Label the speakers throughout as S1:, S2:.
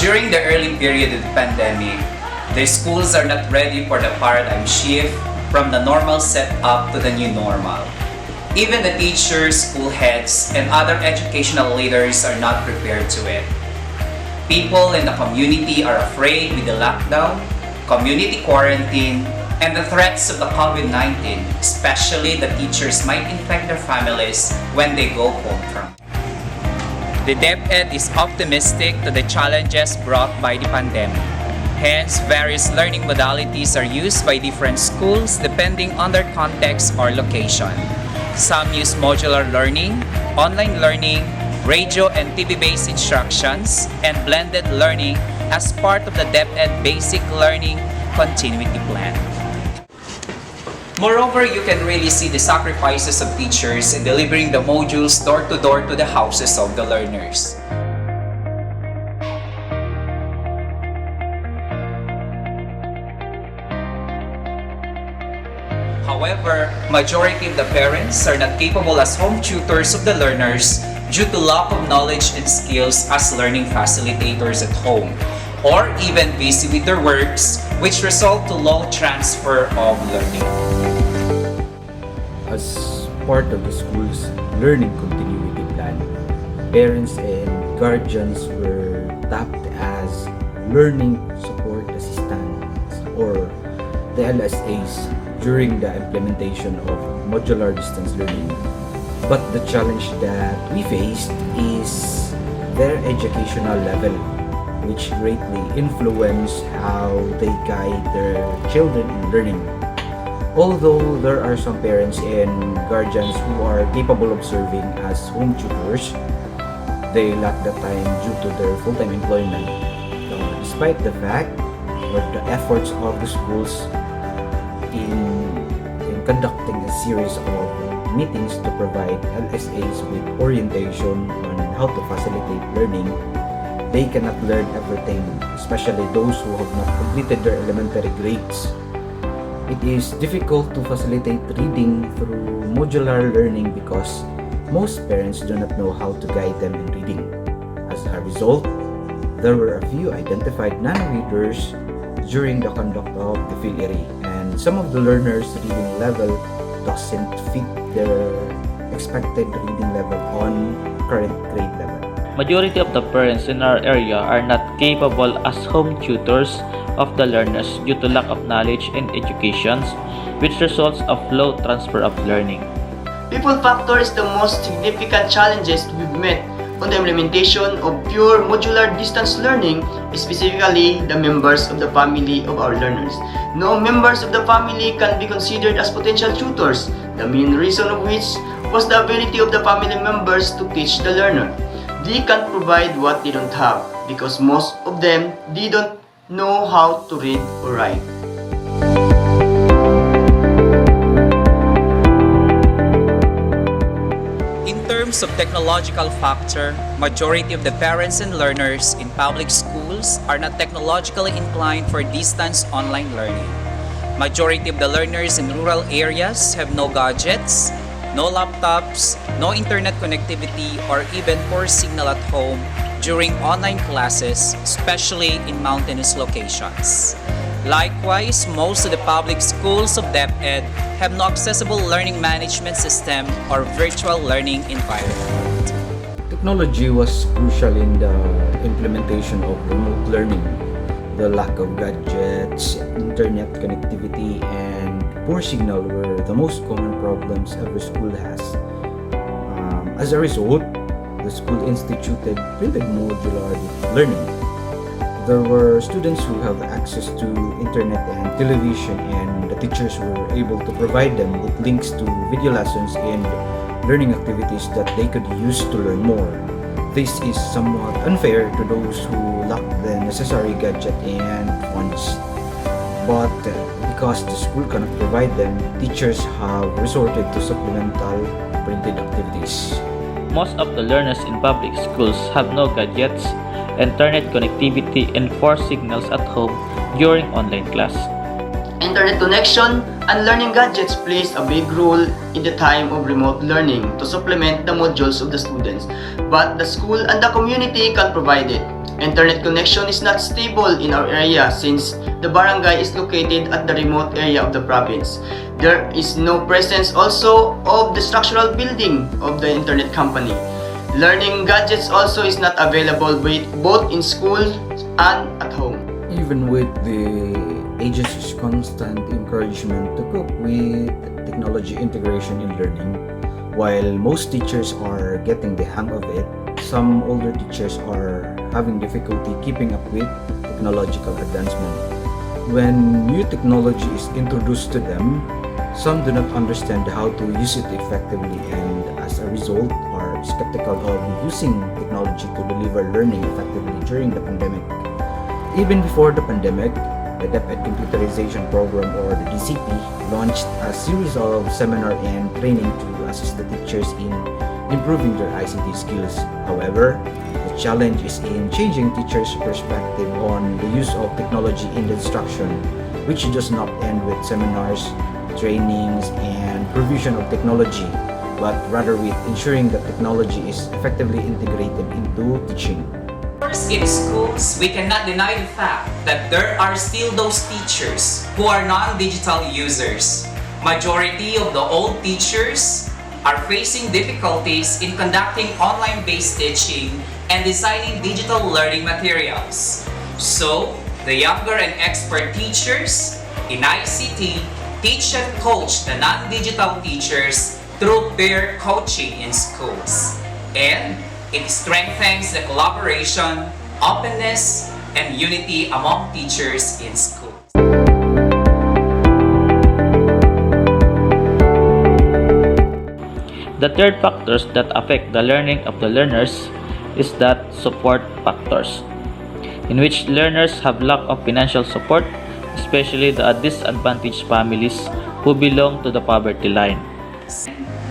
S1: During the early period of the pandemic, the schools are not ready for the paradigm shift from the normal setup to the new normal. Even the teachers, school heads, and other educational leaders are not prepared to it. People in the community are afraid with the lockdown, community quarantine, and the threats of the COVID-19, especially the teachers might infect their families when they go home from. The DepEd is optimistic to the challenges brought by the pandemic. Hence, various learning modalities are used by different schools depending on their context or location. Some use modular learning, online learning, radio and TV-based instructions, and blended learning as part of the DepEd Basic Learning Continuity Plan. Moreover, you can really see the sacrifices of teachers in delivering the modules door-to-door to the houses of the learners. However, majority of the parents are not capable as home tutors of the learners due to lack of knowledge and skills as learning facilitators at home, or even busy with their works, which result to low transfer of learning.
S2: As part of the school's learning continuity plan, parents and guardians were tapped as learning support assistants or the LSAs during the implementation of modular distance learning. But the challenge that we faced is their educational level, which greatly influence how they guide their children in learning. Although there are some parents and guardians who are capable of serving as home tutors, they lack the time due to their full-time employment. Despite the fact or the efforts of the schools in conducting a series of meetings to provide LSAs with orientation on how to facilitate learning, they cannot learn everything, especially those who have not completed their elementary grades. It is difficult to facilitate reading through modular learning because most parents do not know how to guide them in reading. As a result, there were a few identified non-readers during the conduct of the PhilErie, and some of the learners' reading level doesn't fit their expected reading level on current grade level.
S3: Majority of the parents in our area are not capable as home tutors of the learners due to lack of knowledge and education, which results of low transfer of learning.
S4: People factor is the most significant challenges we've met on the implementation of pure modular distance learning, specifically the members of the family of our learners. No members of the family can be considered as potential tutors, the main reason of which was the ability of the family members to teach the learner. They can't provide what they don't have because most of them they don't know how to read or write.
S1: In terms of technological factor, majority of the parents and learners in public schools are not technologically inclined for distance online learning. Majority of the learners in rural areas have no gadgets, no laptops, no internet connectivity, or even poor signal at home during online classes, especially in mountainous locations. Likewise, most of the public schools of DepEd have no accessible learning management system or virtual learning environment.
S2: Technology was crucial in the implementation of remote learning. The lack of gadgets, internet connectivity, and poor signal were the most common problems every school has. As a result, the school instituted printed modular learning. There were students who have access to internet and television, and the teachers were able to provide them with links to video lessons and learning activities that they could use to learn more. This is somewhat unfair to those who lack the necessary gadget and funds. But because the school cannot provide them, teachers have resorted to supplemental printed activities.
S3: Most of the learners in public schools have no gadgets, internet connectivity, and poor signals at home during online class.
S4: Internet connection and learning gadgets plays a big role in the time of remote learning to supplement the modules of the students, but the school and the community can provide it. Internet connection is not stable in our area since the barangay is located at the remote area of the province. There is no presence also of the structural building of the internet company. Learning gadgets also is not available both in school and at home.
S2: Even with the agency's constant encouragement to cope with technology integration in learning, while most teachers are getting the hang of it, some older teachers are having difficulty keeping up with technological advancement. When new technology is introduced to them, some do not understand how to use it effectively and as a result are skeptical of using technology to deliver learning effectively during the pandemic. Even before the pandemic, the DepEd Computerization Program or the DCP launched a series of seminar and training to assist the teachers in improving their ICT skills. However, the challenge is in changing teachers' perspective on the use of technology in the instruction, which does not end with seminars, trainings, and provision of technology, but rather with ensuring that technology is effectively integrated into teaching.
S1: In schools, we cannot deny the fact that there are still those teachers who are non-digital users. Majority of the old teachers are facing difficulties in conducting online-based teaching and designing digital learning materials. So, the younger and expert teachers in ICT teach and coach the non-digital teachers through peer coaching in schools. And it strengthens the collaboration, openness, and unity among teachers in schools.
S3: The third factors that affect the learning of the learners is that support factors, in which learners have lack of financial support, especially the disadvantaged families who belong to the poverty line.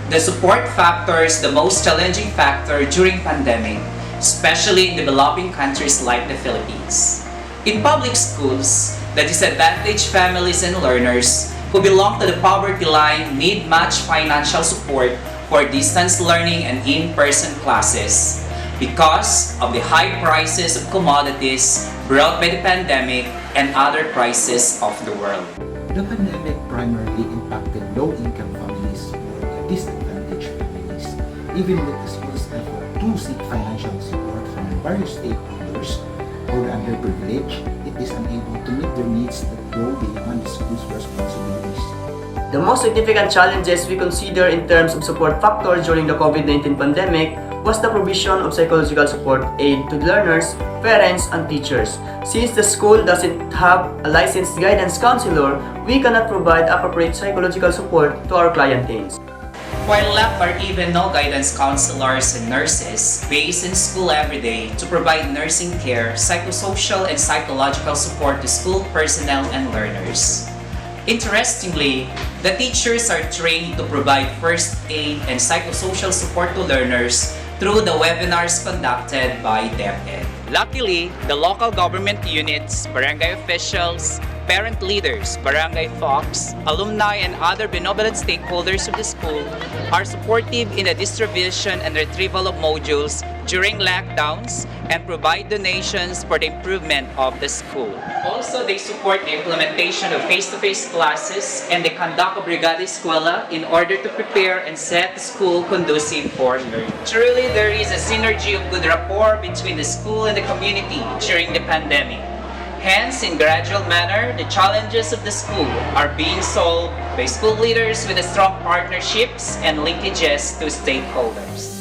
S1: The support factor is the most challenging factor during pandemic, especially in developing countries like the Philippines. In public schools, the disadvantaged families and learners who belong to the poverty line need much financial support for distance learning and in-person classes because of the high prices of commodities brought by the pandemic and other crises of the world.
S2: The pandemic primarily impacted low-income families or disadvantaged families. Even with the school's effort to seek financial support from various stakeholders for the underprivileged, it is unable to meet their needs that go beyond the school's responsibilities.
S4: The most significant challenges we consider in terms of support factors during the COVID-19 pandemic was the provision of psychological support aid to learners, parents, and teachers. Since the school doesn't have a licensed guidance counselor, we cannot provide appropriate psychological support to our clientele.
S1: While lack or even no guidance counselors and nurses based in school every day to provide nursing care, psychosocial, and psychological support to school personnel and learners. Interestingly, the teachers are trained to provide first aid and psychosocial support to learners through the webinars conducted by DepEd. Luckily, the local government units, barangay officials, parent leaders, barangay folks, alumni, and other benevolent stakeholders of the school are supportive in the distribution and retrieval of modules during lockdowns and provide donations for the improvement of the school. Also, they support the implementation of face-to-face classes and the conduct of Brigada Eskwela in order to prepare and set the school conducive for learning. Truly, there is a synergy of good rapport between the school and the community during the pandemic. Hence, in gradual manner, the challenges of the school are being solved by school leaders with strong partnerships and linkages to stakeholders.